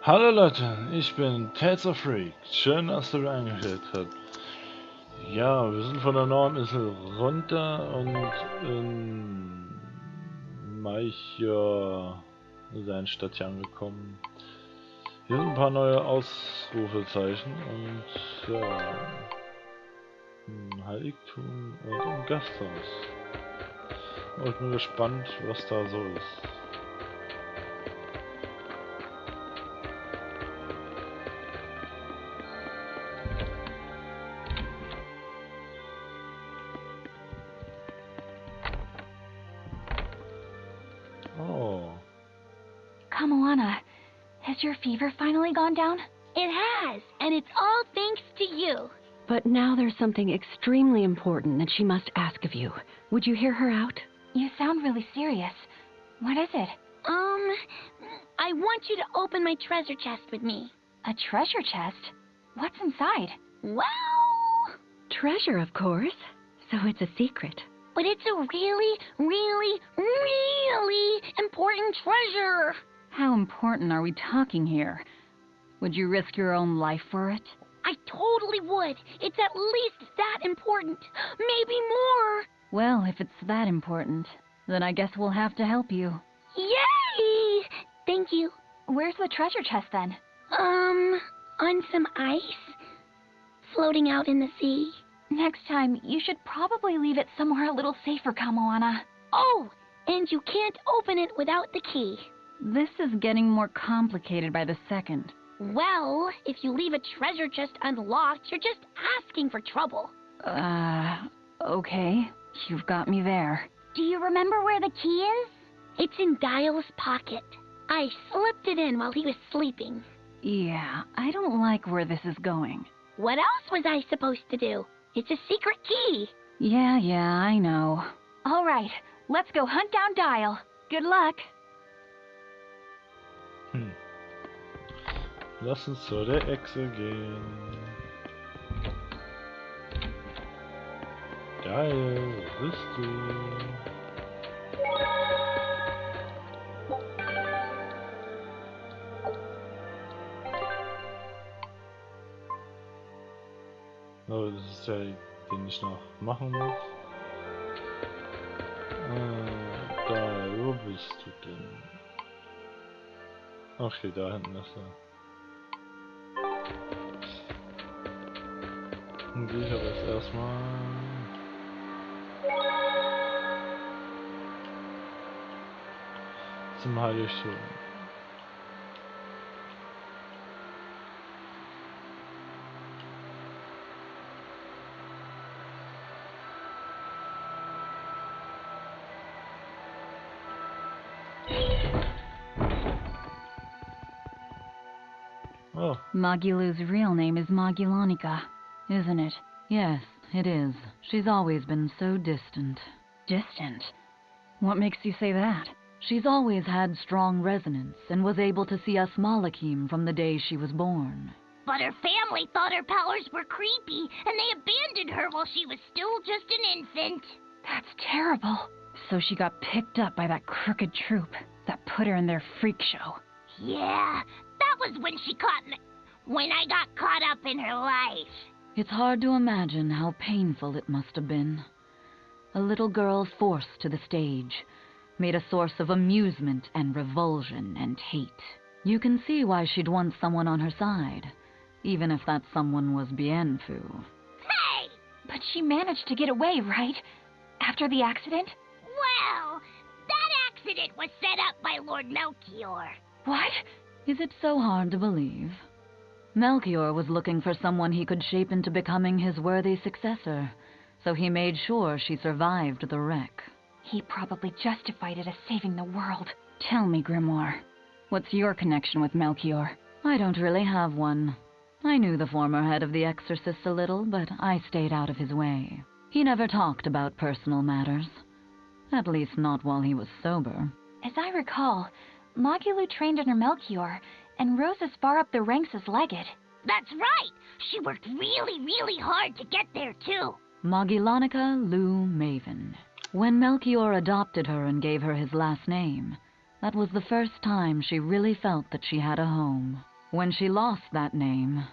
Hallo Leute, ich bin Tales of Berseria. Schön, dass du eingeschaltet hast. Ja, wir sind von der Nordinsel runter und in Magilou, seine Stadt hier angekommen. Hier sind ein paar neue Ausrufezeichen und ja, ein Heiligtum und ein Gasthaus. Und ich bin gespannt, was da so ist. Oh. Kamoana, has your fever finally gone down? It has, and it's all thanks to you. But now there's something extremely important that she must ask of you. Would you hear her out? You sound really serious. What is it? I want you to open my treasure chest with me. A treasure chest? What's inside? Well, Treasure, of course. So it's a secret. but it's a really, really, really important treasure. How important are we talking here? Would you risk your own life for it? I totally would. It's at least that important. Maybe more. Well, if it's that important, then I guess we'll have to help you. Yay! Thank you. Where's the treasure chest then? On some ice. Floating out in the sea. Next time, you should probably leave it somewhere a little safer, Kamoana. Oh, and you can't open it without the key. This is getting more complicated by the second. Well, if you leave a treasure chest unlocked, you're just asking for trouble. Okay. You've got me there. Do you remember where the key is? It's in Dial's pocket. I slipped it in while he was sleeping. Yeah, I don't like where this is going. What else was I supposed to do? It's a secret key. Yeah, I know. All right, let's go hunt down Dial. Good luck. Lass uns zu der Echse gehen. Geil, wo bist du? Oh, das ist der, den ich noch machen muss. Da, wo bist du denn? Okay, da hinten ist er. Dann gehe ich aber jetzt erstmal zum Heiligtum. Oh. Magilou's real name is Magilonica, isn't it? Yes, it is. She's always been so distant. Distant? What makes you say that? She's always had strong resonance and was able to see us Malakim from the day she was born. But her family thought her powers were creepy, and they abandoned her while she was still just an infant. That's terrible. So she got picked up by that crooked troupe that put her in their freak show. Yeah, that was when I got caught up in her life. It's hard to imagine how painful it must have been. A little girl forced to the stage, made a source of amusement and revulsion and hate. You can see why she'd want someone on her side, even if that someone was Bienfu. Hey! But she managed to get away, right? After the accident? Well, that accident was set up by Lord Melchior. What? Is it so hard to believe? Melchior was looking for someone he could shape into becoming his worthy successor, so he made sure she survived the wreck. He probably justified it as saving the world. Tell me, Grimoire, what's your connection with Melchior? I don't really have one. I knew the former head of the Exorcists a little, but I stayed out of his way. He never talked about personal matters. At least not while he was sober. As I recall, Magilou trained under Melchior and rose as far up the ranks as legate. That's right! She worked really, really hard to get there, too. Magilonica Lou Maven. When Melchior adopted her and gave her his last name, that was the first time she really felt that she had a home. When she lost that name,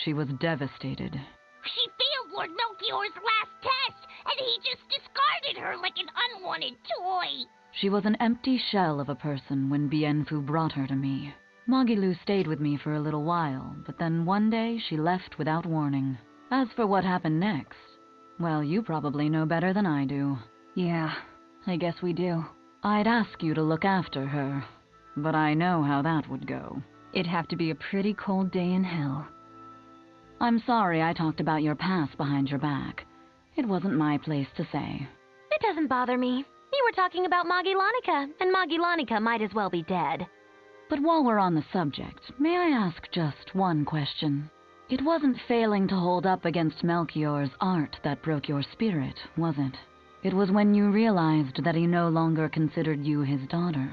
she was devastated. She failed Lord Melchior's last test, and he just discarded her like an unwanted toy. She was an empty shell of a person when Bienfu brought her to me. Magilou stayed with me for a little while, but then one day she left without warning. As for what happened next, well, you probably know better than I do. Yeah, I guess we do. I'd ask you to look after her, but I know how that would go. It'd have to be a pretty cold day in hell. I'm sorry I talked about your past behind your back. It wasn't my place to say. It doesn't bother me. You were talking about Magilonica, and Magilonica might as well be dead. But while we're on the subject, may I ask just one question? It wasn't failing to hold up against Melchior's art that broke your spirit, was it? It was when you realized that he no longer considered you his daughter.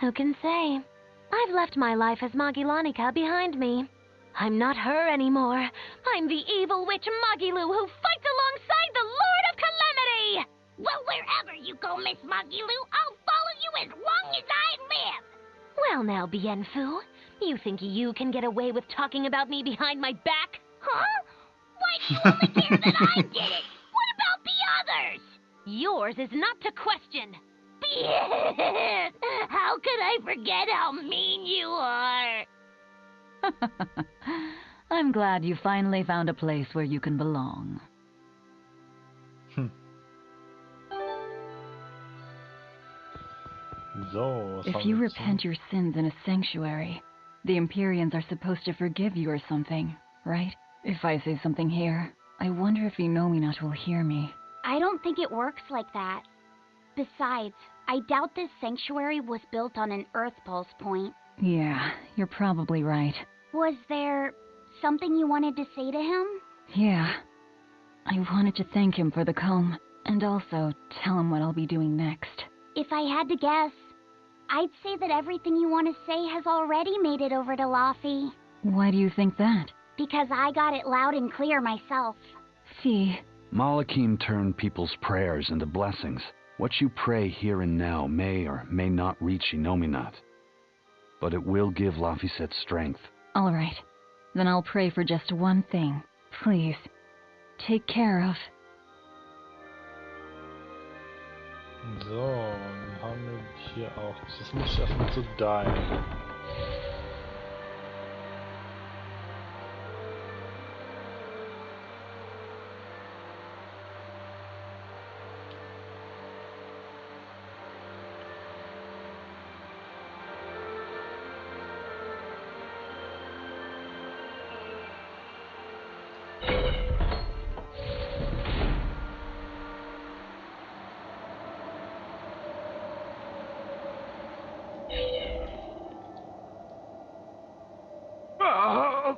Who can say? I've left my life as Magilonica behind me. I'm not her anymore. I'm the evil witch Magilou who fights alongside the Lord of Calamity! Well, wherever you go, Miss Magilou, I'll follow you as long as I live. Well now, Bienfu, you think you can get away with talking about me behind my back? Huh? Why do you only care that I did it? What about the others? Yours is not to question. How could I forget how mean you are? I'm glad you finally found a place where you can belong. So, If you repent your sins in a sanctuary, the Empyreans are supposed to forgive you or something, right? If I say something here, I wonder if Inomina will hear me. I don't think it works like that. Besides, I doubt this sanctuary was built on an Earth Pulse point. Yeah, you're probably right. Was there something you wanted to say to him? Yeah. I wanted to thank him for the comb, and also tell him what I'll be doing next. If I had to guess, I'd say that everything you want to say has already made it over to Laufey. Why do you think that? Because I got it loud and clear myself. See? Malachim turned people's prayers into blessings. What you pray here and now may or may not reach Inominat. But it will give Laufeyset strength. All right. Then I'll pray for just one thing. Please, take care of... So, dann haben wir hier auch. Das muss ich erstmal zu dein.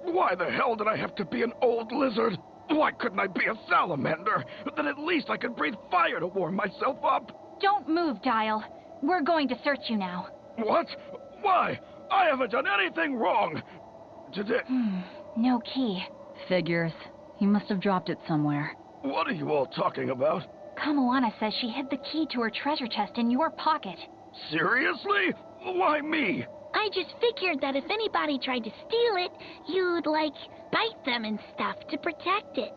Why the hell did I have to be an old lizard? Why couldn't I be a salamander? Then at least I could breathe fire to warm myself up. Don't move, Dial. We're going to search you now. What? Why? I haven't done anything wrong. Today. No key. Figures. He must have dropped it somewhere. What are you all talking about? Kamoana says she hid the key to her treasure chest in your pocket. Seriously? Why me? I just figured that if anybody tried to steal it, you'd, bite them and stuff to protect it.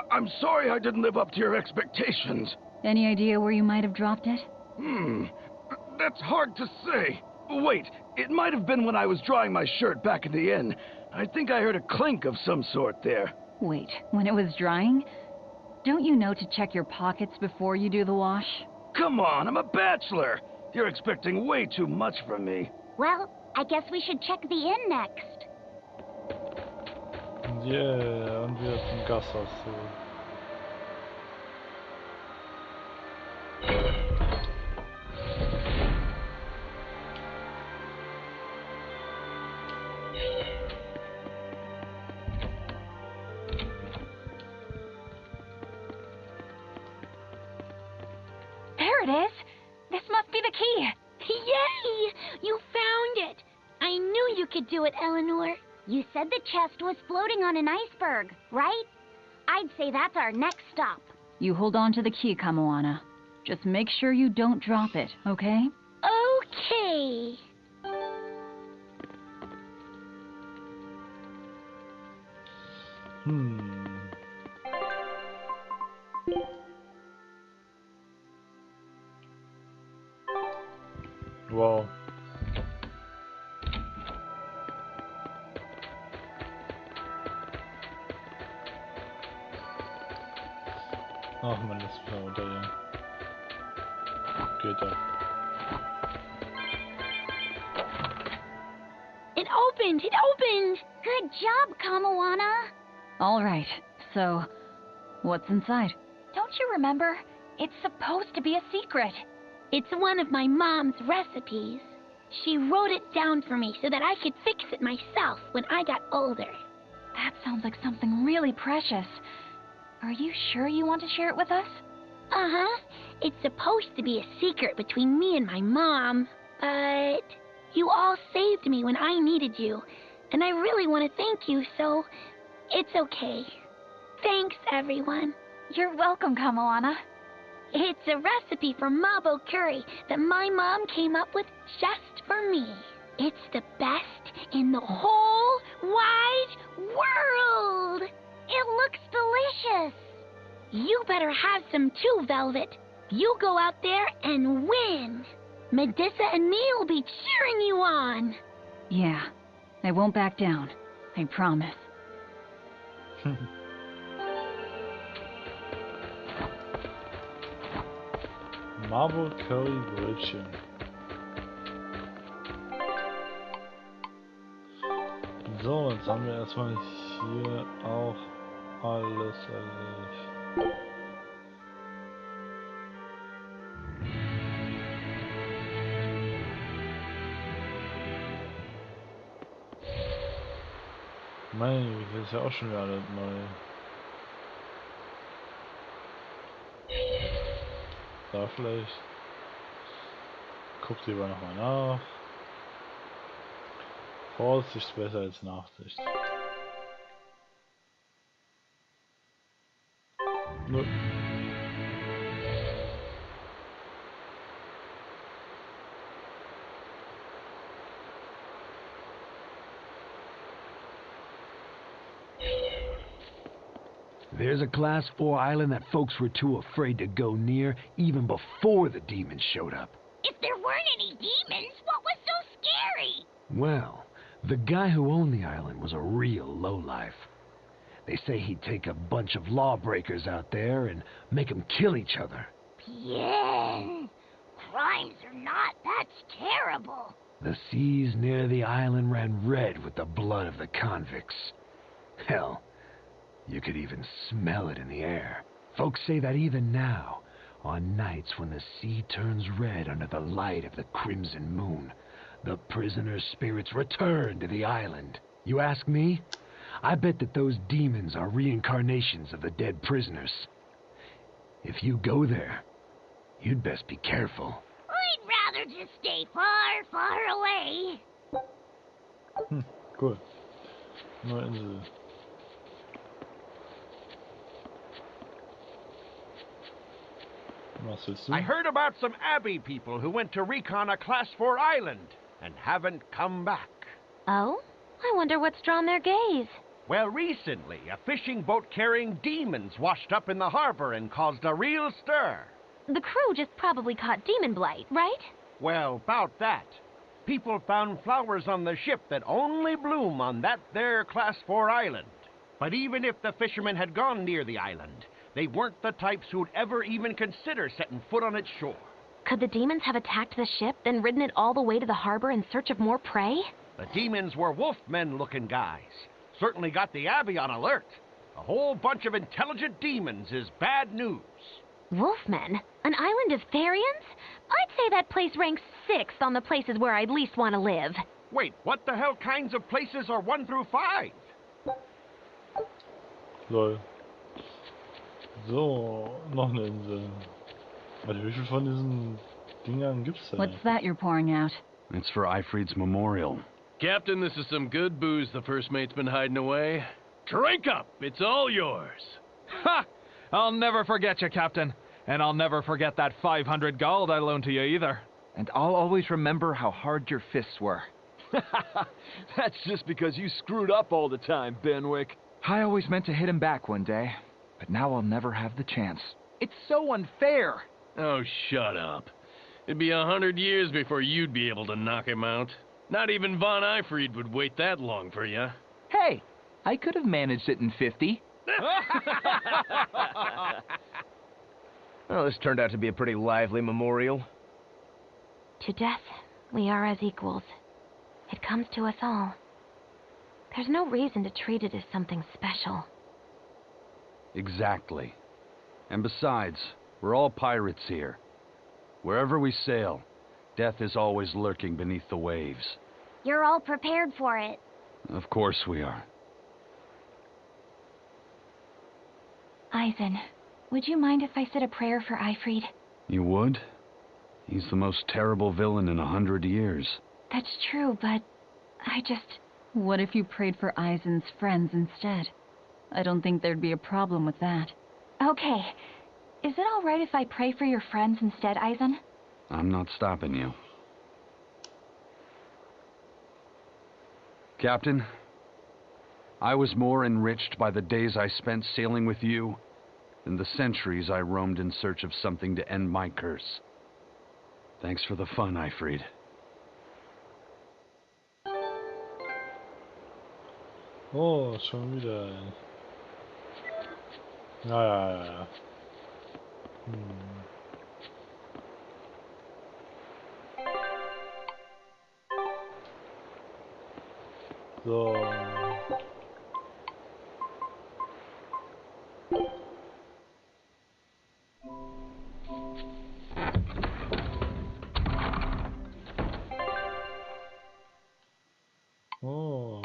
I'm sorry I didn't live up to your expectations. Any idea where you might have dropped it? That's hard to say. Wait, it might have been when I was drying my shirt back in the inn. I think I heard a clink of some sort there. Wait, when it was drying? Don't you know to check your pockets before you do the wash? Come on, I'm a bachelor. You're expecting way too much from me. Well, I guess we should check the inn next. Yeah, und wieder zum Gasthaus zurück. There it is. This must be the key. Yay! You found it! I knew you could do it, Eleanor. You said the chest was floating on an iceberg, right? I'd say that's our next stop. You hold on to the key, Kamoana. Just make sure you don't drop it, okay? Okay. Ach man, das ist wieder runter, ja. Geht doch. It opened! It opened! Good job, Kamawana! All right, so what's inside? Don't you remember? It's supposed to be a secret. It's one of my mom's recipes. She wrote it down for me so that I could fix it myself when I got older. That sounds like something really precious. Are you sure you want to share it with us? Uh-huh. It's supposed to be a secret between me and my mom, but you all saved me when I needed you, and I really want to thank you, so it's okay. Thanks, everyone. You're welcome, Kamawana. It's a recipe for mabo curry that my mom came up with just for me. It's the best in the whole wide world. It looks delicious. You better have some too, Velvet. You go out there and win. Medissa and me will be cheering you on. Yeah, I won't back down. I promise. Marble Curry Brötchen. So, jetzt haben wir erstmal hier auch alles erledigt. Meine Güte, das ist ja auch schon wieder alles neu. Da vielleicht. Guckt lieber nochmal nach. Vorsicht ist besser als Nachsicht. Nö. There's a Class 4 island that folks were too afraid to go near even before the demons showed up. If there weren't any demons, what was so scary? Well, the guy who owned the island was a real lowlife. They say he'd take a bunch of lawbreakers out there and make them kill each other. Bien. Crimes are not. That's terrible. The seas near the island ran red with the blood of the convicts. Hell, you could even smell it in the air. Folks say that even now, on nights when the sea turns red under the light of the crimson moon, the prisoners' spirits return to the island. You ask me? I bet that those demons are reincarnations of the dead prisoners. If you go there, you'd best be careful. I'd rather just stay far, far away. Cool. Neue Insel. Was willst du? I heard about some Abbey people who went to recon a Class 4 island and haven't come back. Oh? I wonder what's drawn their gaze. Well, recently, a fishing boat carrying demons washed up in the harbor and caused a real stir. The crew just probably caught demon blight, right? Well, about that. People found flowers on the ship that only bloom on that there Class 4 island. But even if the fishermen had gone near the island, they weren't the types who'd ever even consider setting foot on its shore. Could the demons have attacked the ship, then ridden it all the way to the harbor in search of more prey? The demons were wolfmen-looking guys. Certainly got the Abbey on alert. A whole bunch of intelligent demons is bad news. Wolfmen? An island of Therians? I'd say that place ranks 6th on the places where I'd least want to live. Wait, what the hell kinds of places are 1 through 5? Lol. So, noch eine Insel. Also wie viel von diesen Dingern gibt's denn? What's that you're pouring out? It's for Ifrit's memorial. Captain, this is some good booze the first mate's been hiding away. Drink up! It's all yours. Ha! I'll never forget you, Captain. And I'll never forget that 500 gold I loaned to you either. And I'll always remember how hard your fists were. That's just because you screwed up all the time, Benwick. I always meant to hit him back one day, but now I'll never have the chance. It's so unfair. Oh, shut up. It'd be 100 years before you'd be able to knock him out. Not even Von Eifried would wait that long for you. Hey, I could have managed it in 50. Well, this turned out to be a pretty lively memorial. To death, we are as equals. It comes to us all. There's no reason to treat it as something special. Exactly. And besides, we're all pirates here. Wherever we sail, death is always lurking beneath the waves. You're all prepared for it. Of course we are. Eisen, would you mind if I said a prayer for Eifried? You would? He's the most terrible villain in 100 years. That's true, but I just... What if you prayed for Eisen's friends instead? I don't think there'd be a problem with that. Okay. Is it all right if I pray for your friends instead, Eisen? I'm not stopping you. Captain, I was more enriched by the days I spent sailing with you than the centuries I roamed in search of something to end my curse. Thanks for the fun, Eifried. Oh, schon wieder. Ja. So. Oh.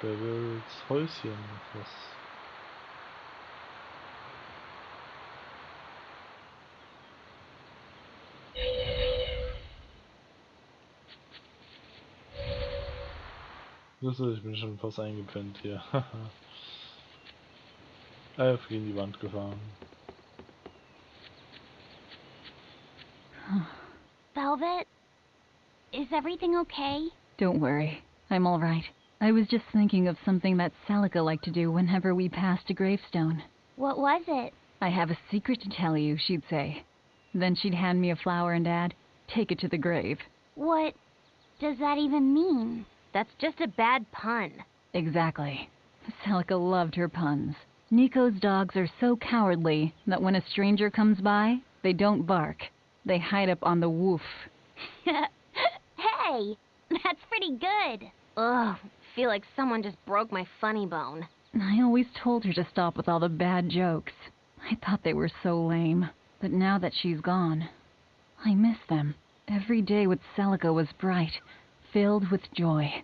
Der will das Häuschen. Was? Ich bin schon fast eingepennt hier. Einfach gegen die Wand gefahren. Velvet? Is everything okay? Don't worry. I'm all right. I was just thinking of something that Celica liked to do whenever we passed a gravestone. What was it? I have a secret to tell you, she'd say. Then she'd hand me a flower and add, take it to the grave. What does that even mean? That's just a bad pun. Exactly. Celica loved her puns. Nico's dogs are so cowardly that when a stranger comes by, they don't bark. They hide up on the woof. Hey, that's pretty good. Ugh, feel like someone just broke my funny bone. I always told her to stop with all the bad jokes. I thought they were so lame. But now that she's gone, I miss them. Every day with Celica was bright, filled with joy.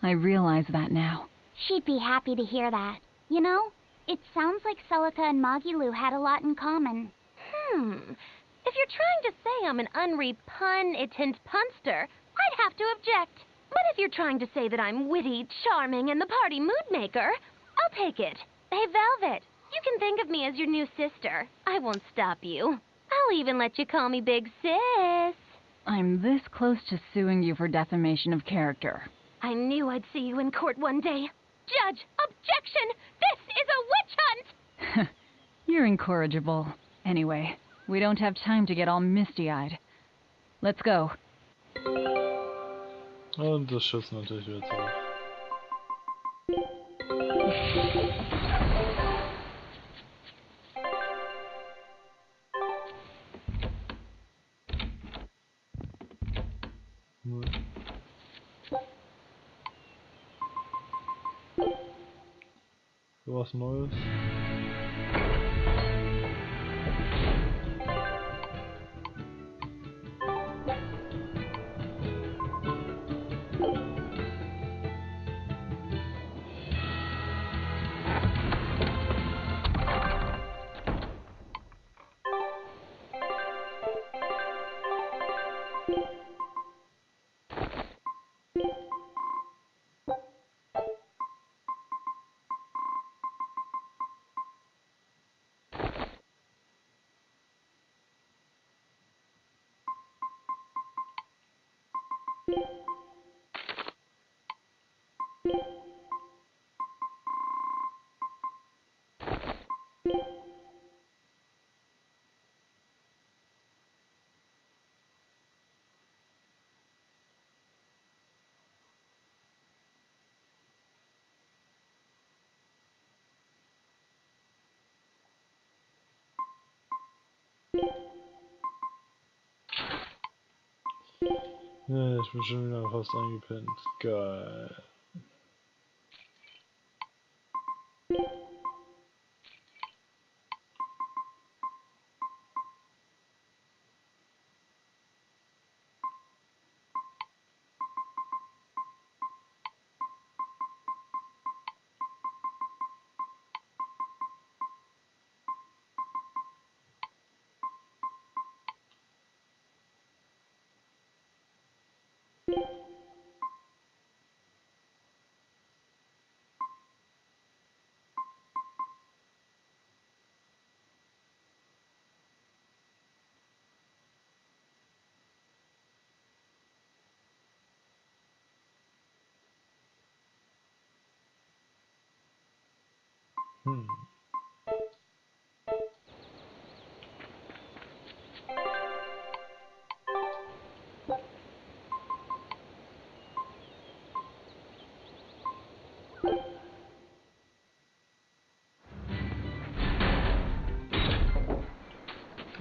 I realize that now. She'd be happy to hear that. You know, it sounds like Celica and Magilou had a lot in common. If you're trying to say I'm an unrepentant punster, I'd have to object. But if you're trying to say that I'm witty, charming, and the party mood maker, I'll take it. Hey, Velvet, you can think of me as your new sister. I won't stop you. I'll even let you call me Big Sis. I'm this close to suing you for defamation of character. I knew I'd see you in court one day. Judge, objection! This is a witch hunt! You're incorrigible. Anyway, we don't have time to get all misty-eyed. Let's go. Und das Schiff natürlich wieder zurück. So was Neues. Ja, ich bin schon wieder fast eingepennt. Geil.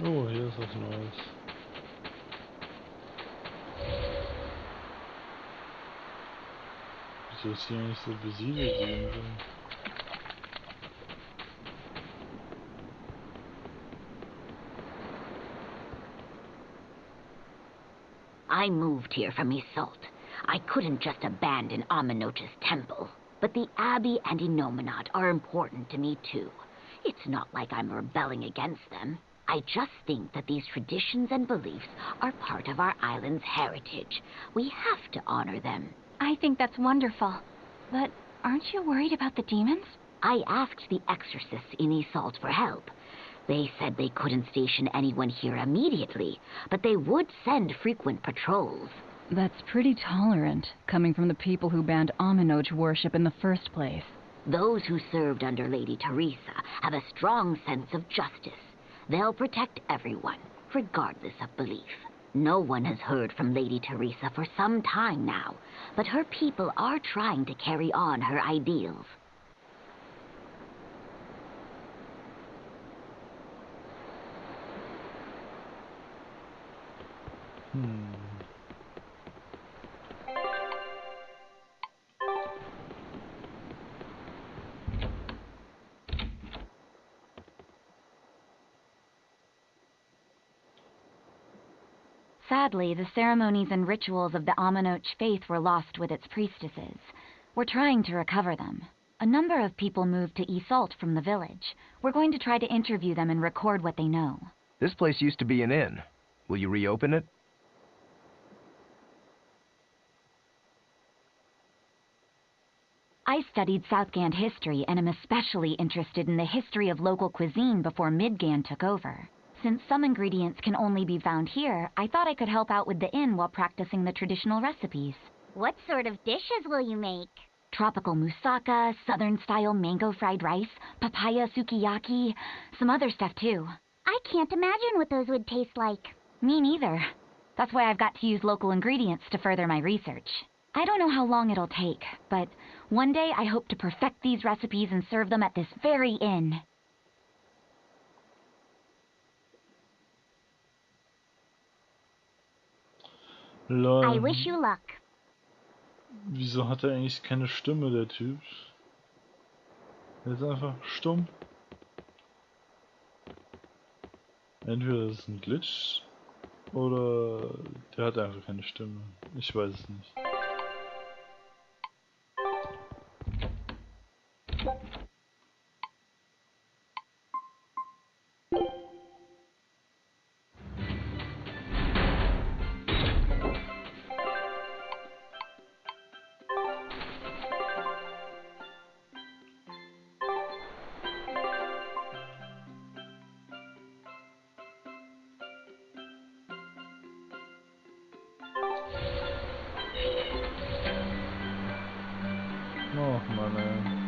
Oh, hier ist was Neues. Wieso ist hier nicht so besiedelt irgendwie? I moved here from Isolde. I couldn't just abandon Amenoch's temple. But the Abbey and Enomenat are important to me too. It's not like I'm rebelling against them. I just think that these traditions and beliefs are part of our island's heritage. We have to honor them. I think that's wonderful. But aren't you worried about the demons? I asked the exorcists in Isolde for help. They said they couldn't station anyone here immediately, but they would send frequent patrols. That's pretty tolerant, coming from the people who banned Amenoch worship in the first place. Those who served under Lady Teresa have a strong sense of justice. They'll protect everyone, regardless of belief. No one has heard from Lady Teresa for some time now, but her people are trying to carry on her ideals. Sadly, the ceremonies and rituals of the Amenoch faith were lost with its priestesses. We're trying to recover them. A number of people moved to Isolde from the village. We're going to try to interview them and record what they know. This place used to be an inn. Will you reopen it? I studied Southgand history and am especially interested in the history of local cuisine before Midgand took over. Since some ingredients can only be found here, I thought I could help out with the inn while practicing the traditional recipes. What sort of dishes will you make? Tropical moussaka, southern-style mango fried rice, papaya sukiyaki, some other stuff too. I can't imagine what those would taste like. Me neither. That's why I've got to use local ingredients to further my research. I don't know how long it'll take, but one day I hope to perfect these recipes and serve them at this very inn. I wish you luck. Wieso hat er eigentlich keine Stimme, der Typ? Er ist einfach stumm. Entweder das ist ein Glitch oder der hat einfach keine Stimme. Ich weiß es nicht. Oh Mann, ey.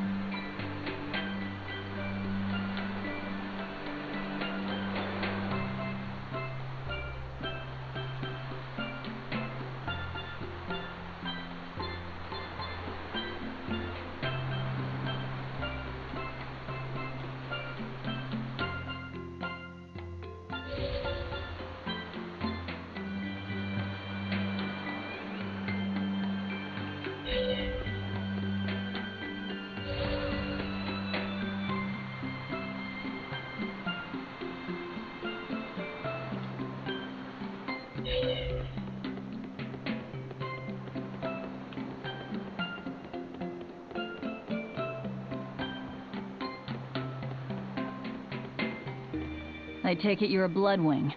I take it you're a bloodwing.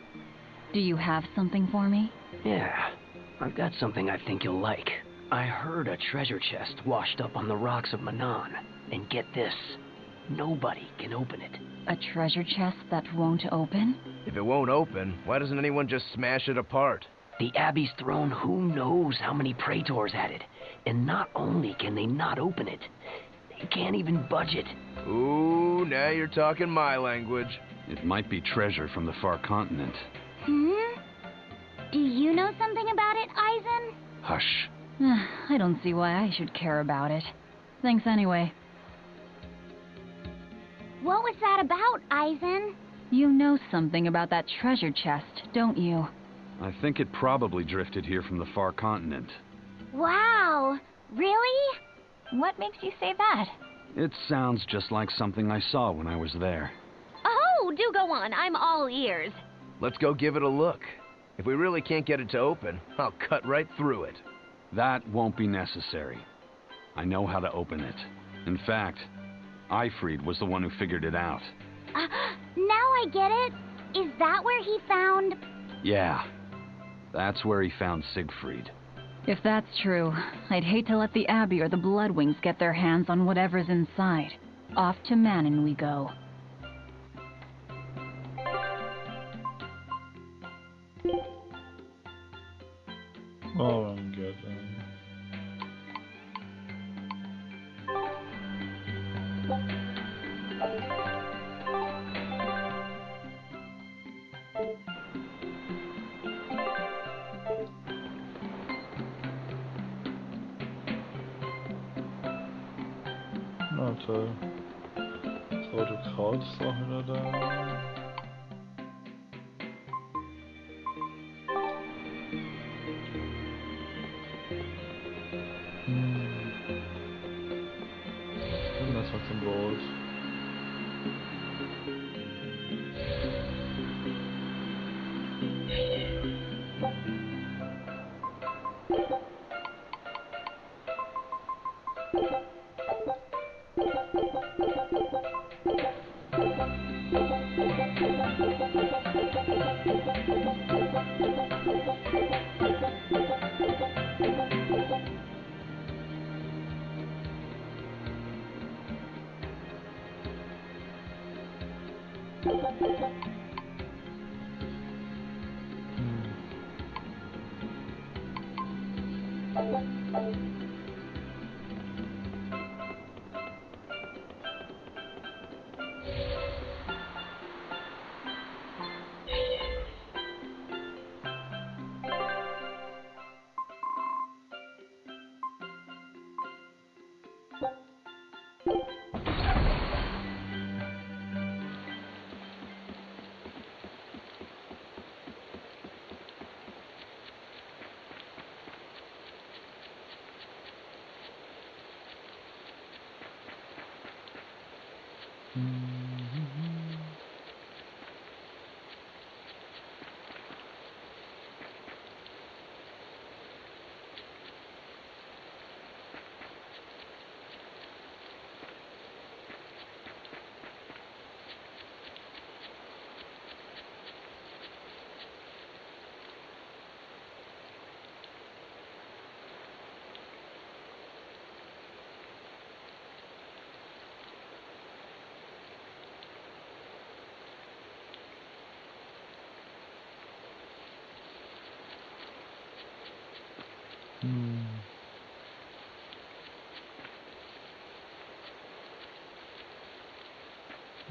Do you have something for me? Yeah, I've got something I think you'll like. I heard a treasure chest washed up on the rocks of Manan. And get this, nobody can open it. A treasure chest that won't open? If it won't open, why doesn't anyone just smash it apart? The Abbey's throne, who knows how many praetors at it. And not only can they not open it, they can't even budge it. Ooh, now you're talking my language. It might be treasure from the far continent. Do you know something about it, Eisen? Hush. I don't see why I should care about it. Thanks anyway. What was that about, Eisen? You know something about that treasure chest, don't you? I think it probably drifted here from the far continent. Wow, really? What makes you say that? It sounds just like something I saw when I was there. Oh, do go on. I'm all ears. Let's go give it a look. If we really can't get it to open, I'll cut right through it. That won't be necessary. I know how to open it. In fact, Eifried was the one who figured it out. Now I get it. Is that where he found... Yeah, that's where he found Siegfried. If that's true, I'd hate to let the Abbey or the Bloodwings get their hands on whatever's inside. Off to Meinen we go. Oh mein Gott, Na toll. Das rote Kraut ist auch wieder da. Das war zum Boot.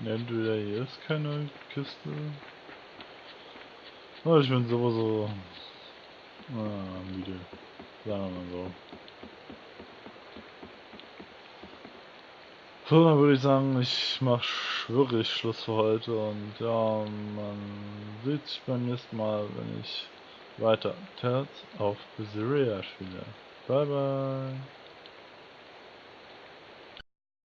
Entweder hier ist keine Kiste. Oh, ich bin sowieso müde. Sagen wir mal so. So, dann würde ich sagen, ich mache wirklich Schluss für heute und ja, man sieht sich beim nächsten Mal, wenn ich weiter Tales of Berseria spiele. Bye bye.